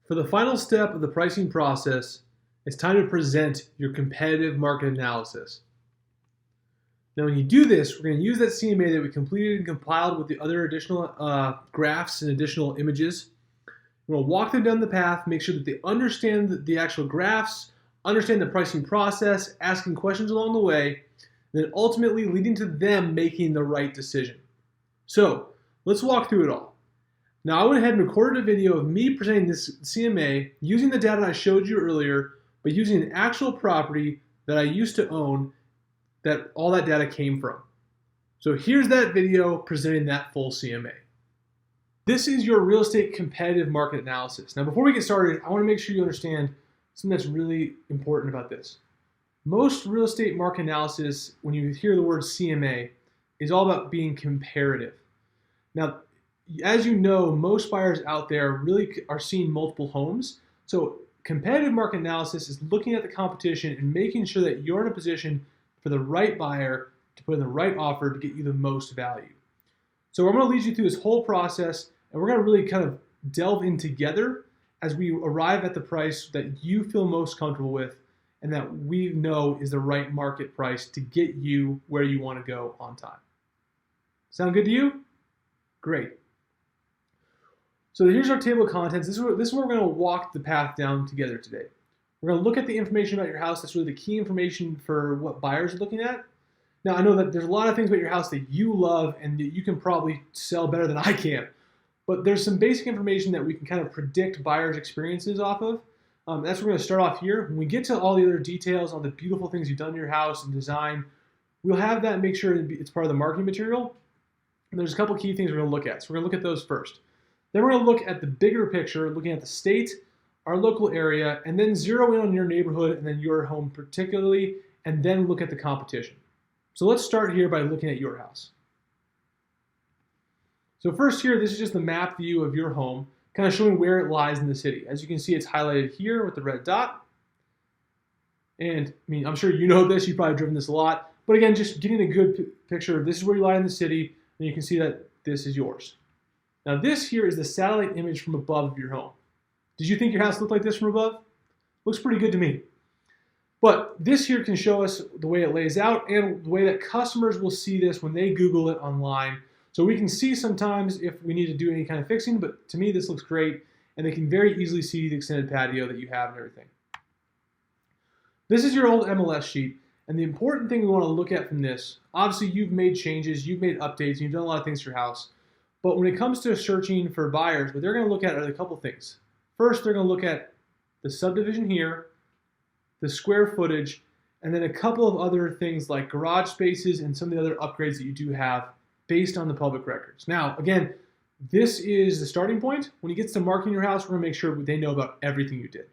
For the final step of the pricing process, it's time to present your competitive market analysis. Now, when you do this, we're going to use that CMA that we completed and compiled with the other additional graphs and additional images. We're going to walk them down the path, make sure that they understand the actual graphs, understand the pricing process, asking questions along the way, and then ultimately leading to them making the right decision. So let's walk through it all. Now, I went ahead and recorded a video of me presenting this CMA using the data I showed you earlier, but using an actual property that I used to own that all that data came from. So here's that video presenting that full CMA. This is your real estate competitive market analysis. Now, before we get started, I want to make sure you understand something that's really important about this. Most real estate market analysis, when you hear the word CMA, is all about being comparative. Now, as you know, most buyers out there really are seeing multiple homes. So competitive market analysis is looking at the competition and making sure that you're in a position for the right buyer to put in the right offer to get you the most value. So I'm going to lead you through this whole process, and we're going to really kind of delve in together as we arrive at the price that you feel most comfortable with and that we know is the right market price to get you where you want to go on time. Sound good to you? Great. So here's our table of contents. This is where we're going to walk the path down together today. We're going to look at the information about your house. That's really the key information for what buyers are looking at. Now, I know that there's a lot of things about your house that you love and that you can probably sell better than I can. But there's some basic information that we can kind of predict buyers' experiences off of. That's where we're going to start off here. When we get to all the other details, all the beautiful things you've done in your house and design, we'll have that and make sure it's part of the marketing material. And there's a couple key things we're going to look at. So we're going to look at those first. Then we're going to look at the bigger picture, looking at the state, our local area, and then zero in on your neighborhood and then your home particularly, and then look at the competition. So let's start here by looking at your house. So first here, this is just the map view of your home, kind of showing where it lies in the city. As you can see, it's highlighted here with the red dot. And I mean, I'm sure you know this, you've probably driven this a lot, but again, just getting a good picture of this is where you lie in the city, and you can see that this is yours. Now this here is the satellite image from above of your home. Did you think your house looked like this from above? Looks pretty good to me. But this here can show us the way it lays out and the way that customers will see this when they Google it online. So we can see sometimes if we need to do any kind of fixing, but to me this looks great, and they can very easily see the extended patio that you have and everything. This is your old MLS sheet, and the important thing we want to look at from this, obviously you've made changes, you've made updates, and you've done a lot of things to your house. But when it comes to searching for buyers, what they're going to look at are a couple things. First, they're going to look at the subdivision here, the square footage, and then a couple of other things like garage spaces and some of the other upgrades that you do have based on the public records. Now, again, this is the starting point. When it gets to marketing your house, we're going to make sure they know about everything you did.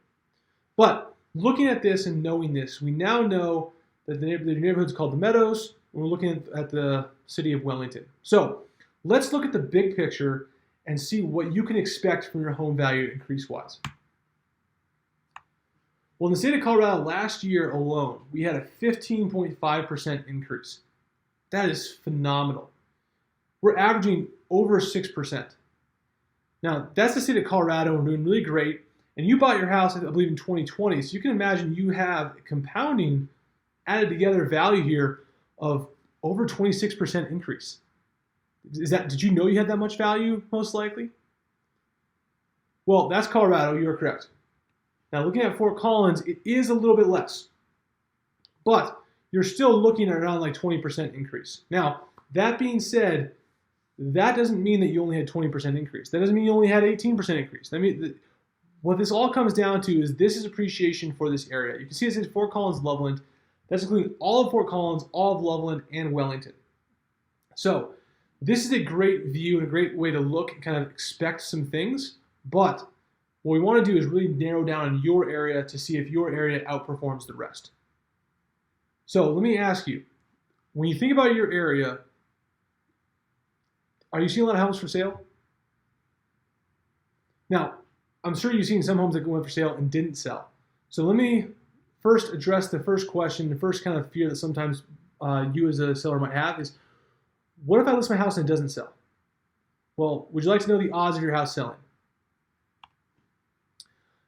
But looking at this and knowing this, we now know that the neighborhood's called the Meadows, and we're looking at the city of Wellington. So let's look at the big picture and see what you can expect from your home value increase-wise. Well, in the state of Colorado last year alone, we had a 15.5% increase. That is phenomenal. We're averaging over 6%. Now, that's the state of Colorado. We're doing really great. And you bought your house, I believe, in 2020. So you can imagine you have compounding added together value here of over 26% increase. Did you know you had that much value, most likely? Well, that's Colorado, you're correct. Now, looking at Fort Collins, it is a little bit less, but you're still looking at around like 20% increase. Now, that being said, that doesn't mean that you only had 20% increase. That doesn't mean you only had 18% increase. I mean, what this all comes down to is this is appreciation for this area. You can see it says Fort Collins, Loveland. That's including all of Fort Collins, all of Loveland, and Wellington. So this is a great view and a great way to look and kind of expect some things, but what we want to do is really narrow down on your area to see if your area outperforms the rest. So let me ask you, when you think about your area, are you seeing a lot of homes for sale? Now, I'm sure you've seen some homes that went for sale and didn't sell. So let me first address the first question, the first kind of fear that sometimes you as a seller might have is, what if I list my house and it doesn't sell? Well, would you like to know the odds of your house selling?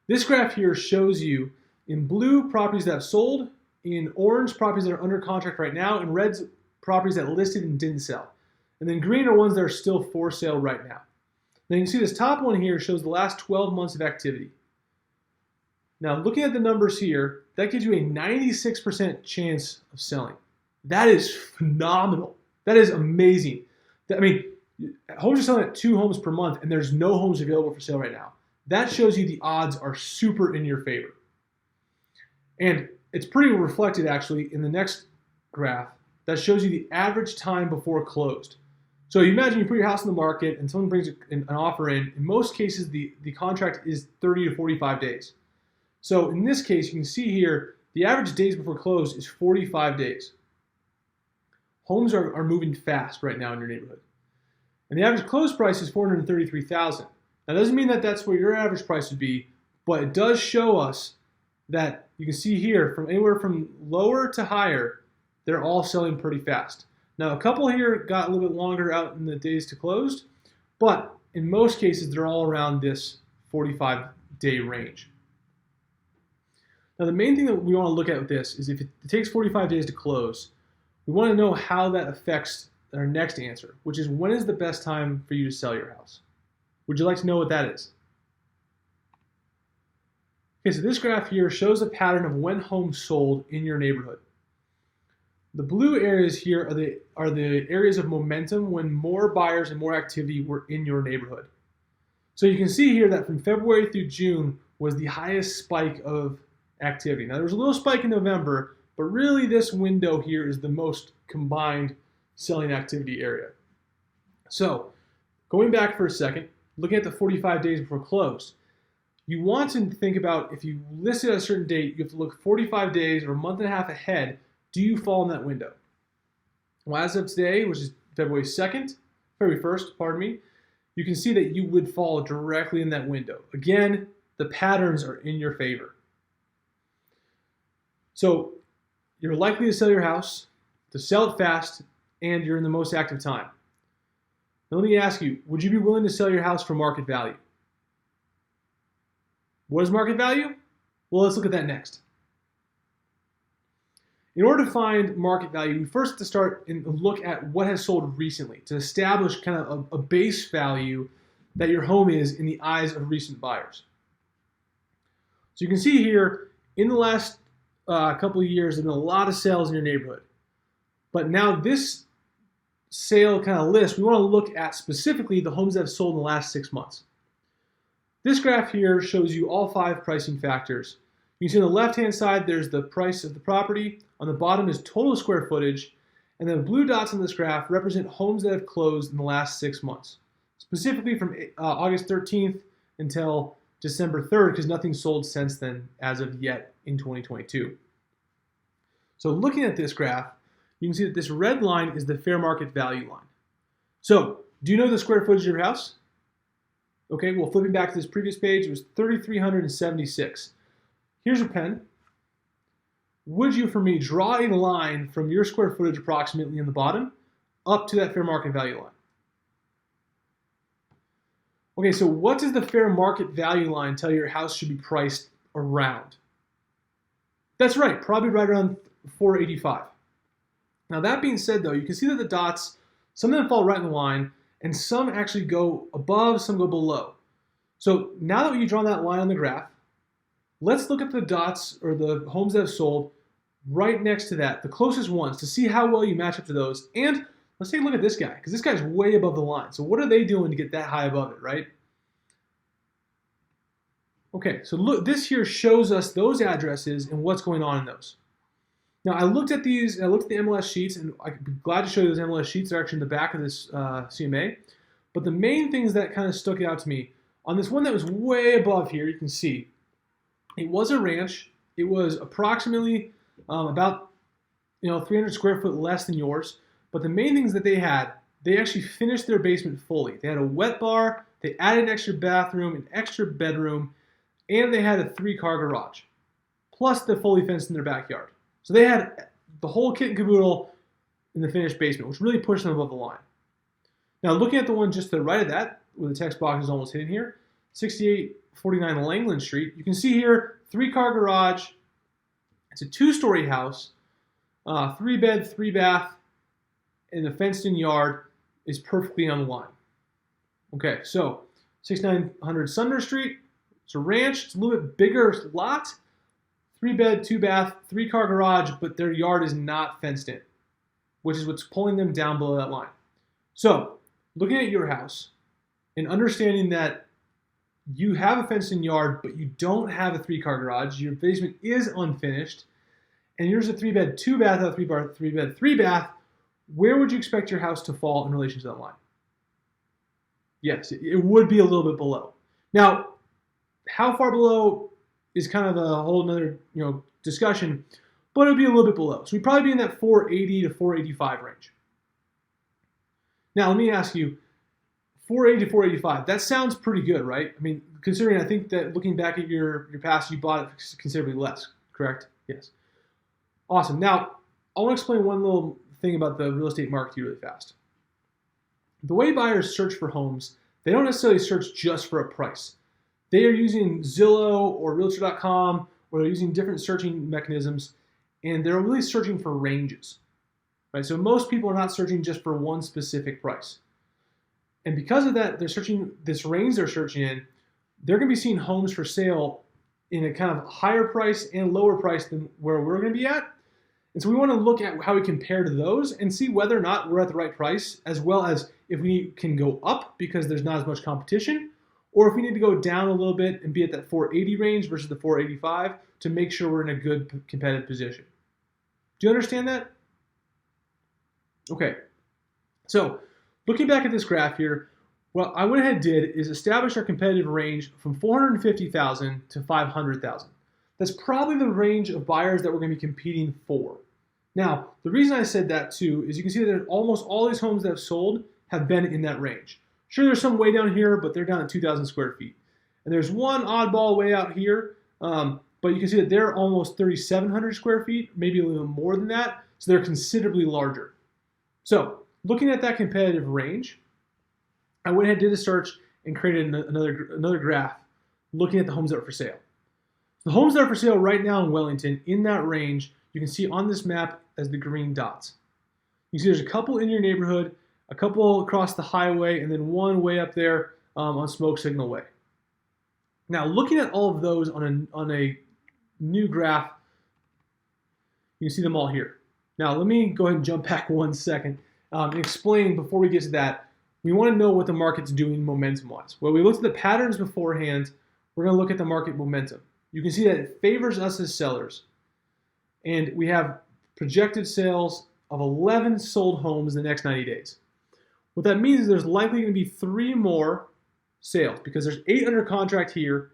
This graph here shows you in blue properties that have sold, in orange properties that are under contract right now, and red properties that listed and didn't sell. And then green are ones that are still for sale right now. Now you can see this top one here shows the last 12 months of activity. Now looking at the numbers here, that gives you a 96% chance of selling. That is phenomenal. That is amazing. I mean, homes are selling at 2 homes per month and there's no homes available for sale right now. That shows you the odds are super in your favor. And it's pretty reflected actually in the next graph that shows you the average time before closed. So you imagine you put your house in the market and someone brings an offer in. In most cases, the contract is 30 to 45 days. So in this case, you can see here, the average days before close is 45 days. Homes are moving fast right now in your neighborhood. And the average close price is $433,000. That doesn't mean that that's where your average price would be, but it does show us that you can see here from anywhere from lower to higher, they're all selling pretty fast. Now a couple here got a little bit longer out in the days to closed, but in most cases they're all around this 45-day range. Now the main thing that we want to look at with this is if it takes 45 days to close, we want to know how that affects our next answer, which is when is the best time for you to sell your house? Would you like to know what that is? Okay, so this graph here shows a pattern of when homes sold in your neighborhood. The blue areas here are the areas of momentum when more buyers and more activity were in your neighborhood. So you can see here that from February through June was the highest spike of activity. Now there was a little spike in November, but really this window here is the most combined selling activity area. So going back for a second, looking at the 45 days before close, you want to think about if you list it at a certain date, you have to look 45 days or a month and a half ahead. Do you fall in that window? Well, as of today, which is February 1st, pardon me, you can see that you would fall directly in that window. Again, the patterns are in your favor. So you're likely to sell your house, to sell it fast, and you're in the most active time. Now let me ask you, would you be willing to sell your house for market value? What is market value? Well, let's look at that next. In order to find market value, we first have to start and look at what has sold recently to establish kind of a base value that your home is in the eyes of recent buyers. So you can see here, in the last couple of years, there have been a lot of sales in your neighborhood. But now this sale kind of list, we want to look at specifically the homes that have sold in the last 6 months. This graph here shows you all 5 pricing factors. You can see on the left-hand side, there's the price of the property. On the bottom is total square footage. And the blue dots on this graph represent homes that have closed in the last 6 months, specifically from August 13th until December 3rd, because nothing's sold since then as of yet in 2022. So looking at this graph, you can see that this red line is the fair market value line. So do you know the square footage of your house? Okay, well, flipping back to this previous page, it was 3,376. Here's a pen. Would you, for me, draw a line from your square footage approximately in the bottom up to that fair market value line? Okay, so what does the fair market value line tell you your house should be priced around? That's right, probably right around $485. Now that being said though, you can see that the dots, some of them fall right in the line, and some actually go above, some go below. So now that you've drawn that line on the graph, let's look at the dots or the homes that have sold right next to that, the closest ones, to see how well you match up to those. And let's take a look at this guy, because this guy's way above the line. So what are they doing to get that high above it, right? Okay, so look, this here shows us those addresses and what's going on in those. Now I looked at these, I looked at the MLS sheets, and I'd be glad to show you those MLS sheets. They're actually in the back of this CMA. But the main things that kind of stuck out to me, on this one that was way above here, you can see, it was a ranch. It was approximately about 300 square foot less than yours. But the main things that they had, they actually finished their basement fully. They had a wet bar, they added an extra bathroom, an extra bedroom, and they had a 3-car garage, plus the fully fenced in their backyard. So they had the whole kit and caboodle in the finished basement, which really pushed them above the line. Now looking at the one just to the right of that, where the text box is almost hidden here, 6849 Langland Street. You can see here, 3-car garage. It's a 2-story house, 3-bed, 3-bath, and the fenced-in yard is perfectly on the line. Okay, so 6900 Sumner Street. It's a ranch. It's a little bit bigger lot. 3-bed, 2-bath, 3-car garage, but their yard is not fenced in, which is what's pulling them down below that line. So, looking at your house and understanding that you have a fenced-in yard, but you don't have a 3-car garage, your basement is unfinished, and yours is a 3-bed, 2-bath, a 3-bed, 3-bath, where would you expect your house to fall in relation to that line? Yes, it would be a little bit below. Now, how far below is kind of a whole other discussion, but it would be a little bit below. So we'd probably be in that 480 to 485 range. Now, let me ask you, 480 to 485, that sounds pretty good, right? I mean, considering I think that looking back at your past, you bought it considerably less, correct? Yes. Awesome. Now, I want to explain one little thing about the real estate market to you really fast. The way buyers search for homes, they don't necessarily search just for a price. They are using Zillow or Realtor.com, or they're using different searching mechanisms, and they're really searching for ranges. Right? So most people are not searching just for one specific price. And because of that, they're searching this range they're searching in, they're going to be seeing homes for sale in a kind of higher price and lower price than where we're going to be at. And so we want to look at how we compare to those and see whether or not we're at the right price, as well as if we can go up because there's not as much competition, or if we need to go down a little bit and be at that 480 range versus the 485 to make sure we're in a good competitive position. Do you understand that? Okay. So looking back at this graph here, what I went ahead and did is establish our competitive range from 450,000 to 500,000. That's probably the range of buyers that we're going to be competing for. Now, the reason I said that too is you can see that almost all these homes that have sold have been in that range. Sure, there's some way down here, but they're down at 2,000 square feet. And there's one oddball way out here, but you can see that they're almost 3,700 square feet, maybe a little more than that, so they're considerably larger. So, looking at that competitive range, I went ahead and did a search and created another graph looking at the homes that are for sale. The homes that are for sale right now in Wellington, in that range, you can see on this map as the green dots. You can see there's a couple in your neighborhood, a couple across the highway, and then one way up there on Smoke Signal Way. Now, looking at all of those on a new graph, you can see them all here. Now, let me go ahead and jump back 1 second and explain before we get to that. We want to know what the market's doing momentum-wise. Well, we looked at the patterns beforehand. We're going to look at the market momentum. You can see that it favors us as sellers. And we have projected sales of 11 sold homes in the next 90 days. What that means is there's likely going to be 3 more sales because there's 8 under contract here,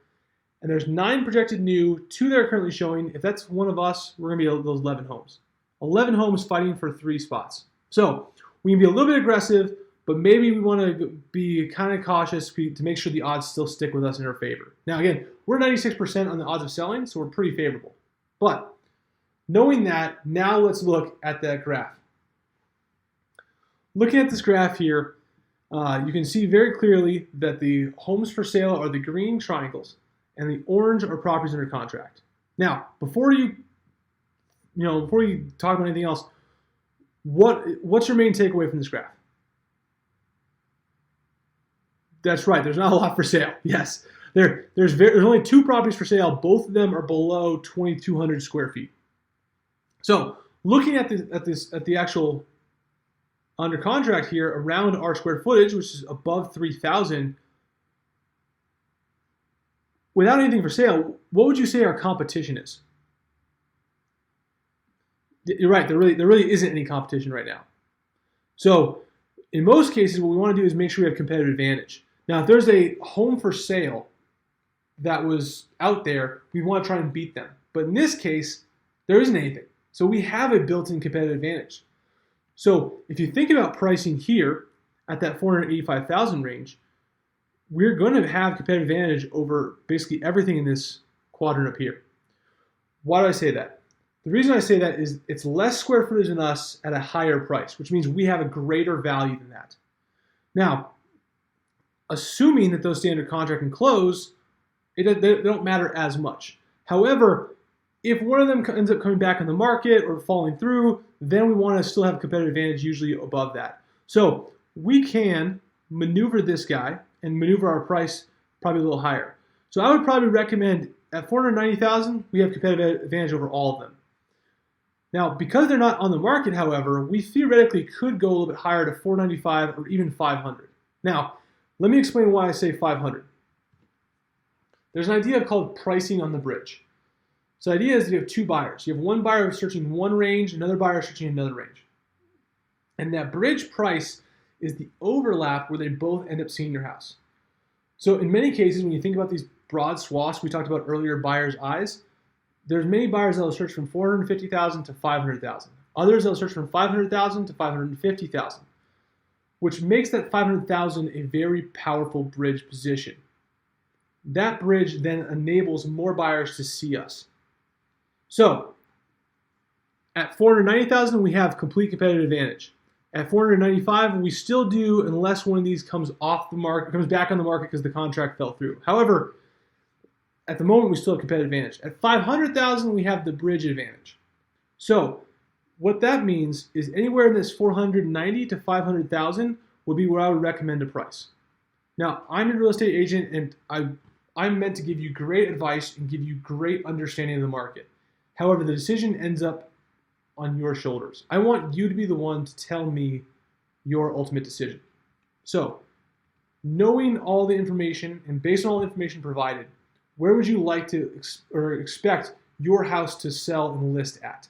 and there's 9 projected new, 2 that are currently showing. If that's one of us, we're going to be those 11 homes. 11 homes fighting for 3 spots. So we can be a little bit aggressive, but maybe we want to be kind of cautious to make sure the odds still stick with us in our favor. Now again, we're 96% on the odds of selling, so we're pretty favorable. But knowing that, now let's look at that graph. Looking at this graph here, you can see very clearly that the homes for sale are the green triangles, and the orange are properties under contract. Now, before you talk about anything else, what's your main takeaway from this graph? That's right. There's not a lot for sale. Yes, there's only 2 properties for sale. Both of them are below 2,200 square feet. So, looking at the actual under contract here around our square footage, which is above 3,000, without anything for sale, what would you say our competition is? You're right. There really isn't any competition right now. So, in most cases, what we want to do is make sure we have competitive advantage. Now, if there's a home for sale that was out there, we want to try and beat them. But in this case, there isn't anything. So we have a built-in competitive advantage. So if you think about pricing here at that 485,000 range, we're going to have competitive advantage over basically everything in this quadrant up here. Why do I say that? The reason I say that is it's less square footage than us at a higher price, which means we have a greater value than that. Now, assuming that those stand under contract and close, they don't matter as much. However, if one of them ends up coming back on the market or falling through, then we want to still have a competitive advantage usually above that. So we can maneuver this guy and maneuver our price probably a little higher. So I would probably recommend at 490,000, we have competitive advantage over all of them. Now, because they're not on the market, however, we theoretically could go a little bit higher to 495 or even 500. Now, let me explain why I say 500. There's an idea called pricing on the bridge. So the idea is you have two buyers. You have one buyer searching one range, another buyer searching another range. And that bridge price is the overlap where they both end up seeing your house. So in many cases, when you think about these broad swaths we talked about earlier, buyers' eyes, there's many buyers that will search from 450,000 to 500,000. Others that will search from 500,000 to 550,000, which makes that 500,000 a very powerful bridge position. That bridge then enables more buyers to see us. So at 490,000, we have complete competitive advantage. At 495, we still do unless one of these comes off the market, comes back on the market because the contract fell through. However, at the moment, we still have competitive advantage. At 500,000, we have the bridge advantage. So what that means is anywhere in this 490 to 500,000 would be where I would recommend a price. Now, I'm a real estate agent, and I'm meant to give you great advice and give you great understanding of the market. However, the decision ends up on your shoulders. I want you to be the one to tell me your ultimate decision. So, knowing all the information and based on all the information provided, where would you like to expect your house to sell and list at?